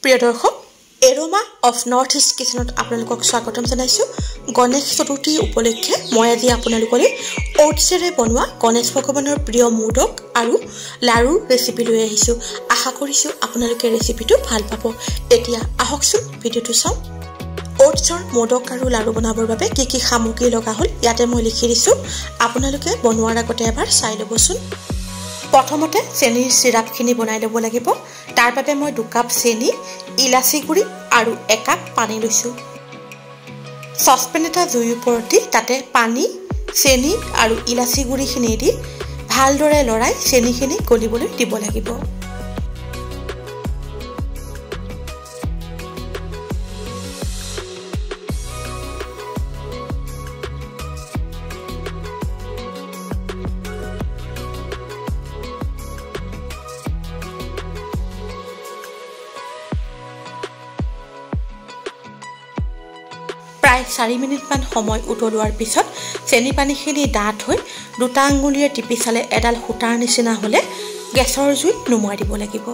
প্ৰিয় দৰ্শক aroma of North east কিচেনত আপোনালোকক স্বাগতম জনাইছো গণেশ চতুৰ্থী উপলক্ষে মই আজি আপোনালোকলৈ ওটছেৰে বনোৱা গণেশ ভগৱানৰ প্ৰিয় মোদক আৰু লাৰু ৰেচিপি লৈ আহিছো আশা কৰিছো আপোনালোকে ৰেচিপিটো ভাল পাব এতিয়া আহকচোন ভিডিওটো চাওঁ ওটছৰ মোদক আৰু লাৰু বনাবৰ বাবে কি কি সামগ্ৰী লগা হ'ল ইয়াতে মই লিখি দিছো আপোনালোকে বনোৱাৰ আগতে এবাৰ চাই ল'বচোন প্ৰথমতে চেনিৰ সিৰাপখিনি বনাই ল'ব লাগিব তাৰ বাবে মই 2 কাপ চেনি ইলাচি গুড়ি আৰু 1 কাপ পানী লৈছো সসপেন এটা জুইৰ ওপৰত দি তাতে পানী চেনি আৰু ইলাচি গুড়িখিনি দি ভালদৰে লৰাই চেনিখিনি গলিবলৈ দিব লাগিব প্ৰায় 4 মিনিটমান সময় উতলোৱাৰ পিছত চেনি পানীখিনি ডাঠ হৈ দুটা আঙুলিৰে টিপি চালে এডাল হুটাৰ নিচিনা হলে গেছৰ জুই নুমুৱাই দিব লাগিব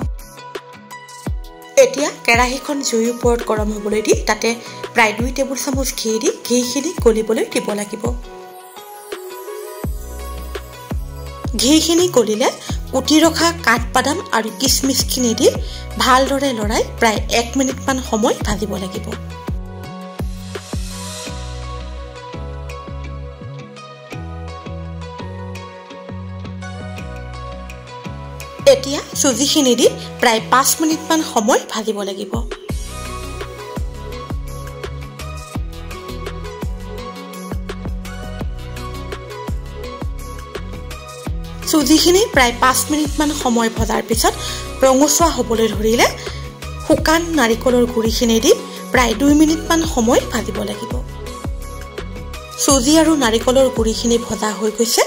এতিয়া কেৰাহীখন জুইৰ ওপৰত গৰম হ'বলৈ দি তাতে প্ৰায় 2 টেবুল চামুচ ঘি দি ঘিখিনি গলিবলৈ দিব লাগিব ঘিখিনি গলিলে কুটি ৰখা কাঠবাদাম আৰু কিচমিচখিনি দি ভালদৰে লৰাই প্ৰায় 1 মিনিটমান সময় ভাজিব লাগিব এতিয়া সুজিখিনি দি প্ৰায় 5 মিনিটমান সময় ভাজিব লাগিব সুজিখিনি প্ৰায় 5 মিনিটমান সময় ভজাৰ পিছত ৰঙচুৱা হ'বলৈ ধৰিলে শুকান নাৰিকলৰ গুড়িখিনি দি প্ৰায় 2 মিনিটমান সময় ভাজিব লাগিব সুজি আৰু নাৰিকলৰ গুড়িখিনি ভজা হৈ গৈছে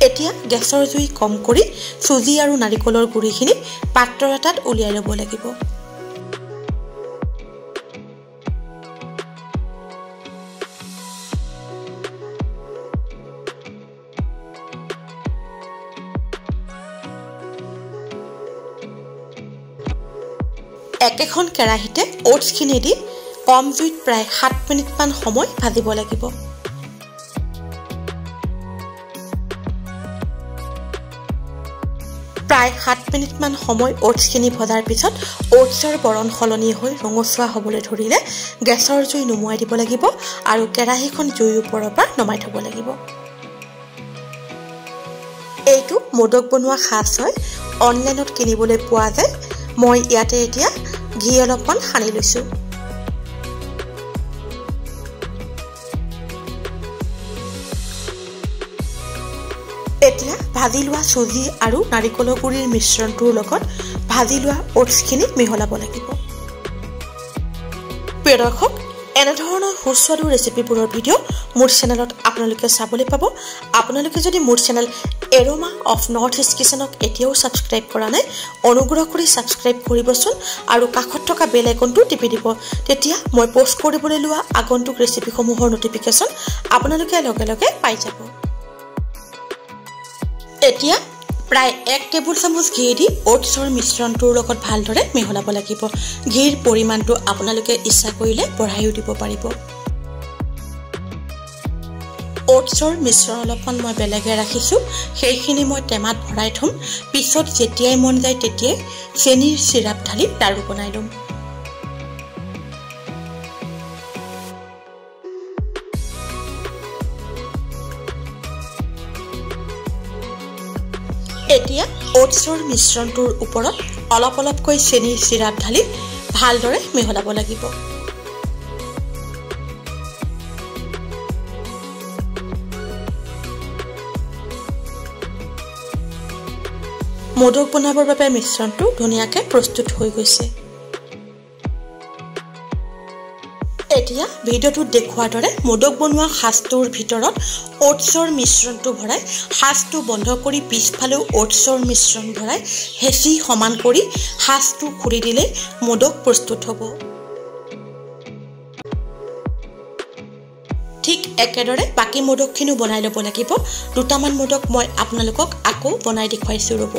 এতিয়া গেছৰ জুই কম কৰি সুজি আৰু নাৰিকলৰ গুড়িখিনি পাত্ৰ এটাত উলিয়াই ল'ব লাগিব একেখন কেৰাহীতে ওটছখিনি দি কম জুইত প্ৰায় 7 মিনিটমান সময় ভাজিব লাগিব প্ৰায় 7 মিনিটমান সময় ওটছখিনি ভজাৰ পিছত ওটছৰ বৰণ সলনি হৈ ৰঙচুৱা হ'বলৈ ধৰিলে গেছৰ জুই নুমুৱাই দিব লাগিব আৰু কেৰাহীখন জুইৰ ওপৰৰ পৰা নমাই থ'ব লাগিব এইটো মোদক বনোৱা সাজ হয় অনলাইনত কিনিবলৈ পোৱা যায় মই ইয়াতে এতিয়া ঘি অলপমান সানি লৈছো এতিয়া ভাজি লোৱা সুজি আৰু নাৰিকলৰ গুড়িৰ মিশ্ৰণটোৰ লগত ভাজি লোৱা ওটছখিনি মিহলাব লাগিব প্ৰিয় দৰ্শক এনে ধৰণৰ সুস্বাদু ৰেচিপিবোৰৰ ভিডিও মোৰ চেনেলত আপোনালোকে চাবলৈ পাব আপোনালোকে যদি মোৰ channel Aroma of North East কিচেনক এতিয়াও সাবস্ক্ৰাইব কৰা নাই অনুগ্ৰহ কৰি সাবস্ক্ৰাইব কৰিবচোন আৰু কাষত থকা বেল আইকনটো টিপি দিব তেতিয়া মই পোষ্ট কৰিবলৈ লোৱা আগন্তুক ৰেচিপিসমূহৰ নটিফিকেশ্যন আপোনালোকে লগে লগে পাই যাব এতিয়া প্ৰায় 1 টেবুল চামুচ ঘি দি ওটছৰ মিশ্ৰণটোৰ লগত ভালদৰে মিহলাব লাগিব ঘিৰ পৰিমাণটো আপোনালোকে ইচ্ছা কৰিলে বঢ়াইও দিব পাৰিব ওটছৰ মিশ্ৰণ অলপমান মই বেলেগে ৰাখিছো সেইখিনি মই টেমাত ভৰাই থম পিছত যেতিয়াই মন যায় তেতিয়াই চেনিৰ সিৰাপ ঢালি লাৰু বনাই লম এতিয়া ওটছৰ মিশ্ৰণটোৰ ওপৰত অলপ অলপকৈ চেনিৰ সিৰাপ ঢালি ভালদৰে মিহলাব লাগিব মোদক বনাবৰ বাবে মিশ্ৰণটো ধুনীয়াকৈ প্ৰস্তুত হৈ গৈছে এতিয়া ভিডিওটোত দেখুৱাৰ দৰে মোদক বনোৱা সাজটোৰ ভিতৰত ওটছৰ মিশ্ৰণটো ভৰাই সাজটো বন্ধ কৰি পিছফালেও ওটছৰ মিশ্ৰণ ভৰাই হেঁচি সমান কৰি সাজটো খুলি দিলে মোদক প্ৰস্তুত হ'ব ঠিক একেদৰে বাকি মোদকখিনিও বনাই ল'ব লাগিব দুটামান মোদক মই আপোনালোকক আকৌ বনাই দেখুৱাইছো ৰ'ব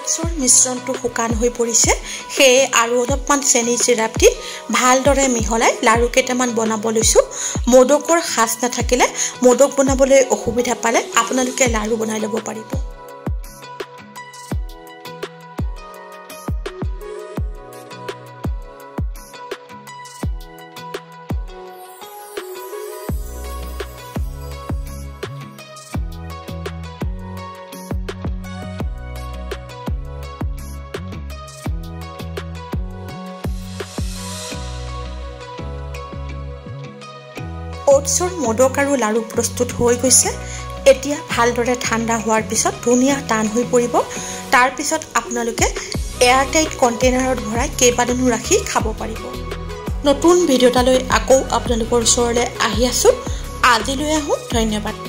ওটছৰ মিশ্ৰণটো শুকান হৈ পৰিছে সেয়ে আৰু অলপমান চেনি চিৰাপ দি ভালদৰে মিহলাই লাৰু কেইটামান বনাব লৈছো মোদকৰ খাস নাথাকিলে মোদক বনাবলৈ অসুবিধা পালে আপোনালোকে লাৰু বনাই ল'ব পাৰিব ওটছৰ মোদক আৰু লাৰু প্ৰস্তুত হৈ গৈছে এতিয়া ভালদৰে ঠাণ্ডা হোৱাৰ পিছত ধুনীয়া টান হৈ পৰিব তাৰ পিছত আপোনালোকে এয়াৰ টাইট কন্টেইনাৰত ভৰাই কেইবাদিনো ৰাখি খাব পাৰিব নতুন ভিডিঅ'টালৈ আকৌ আপোনালোকৰ ওচৰলৈ আহি আছো আজিলৈ আহো ধন্যবাদ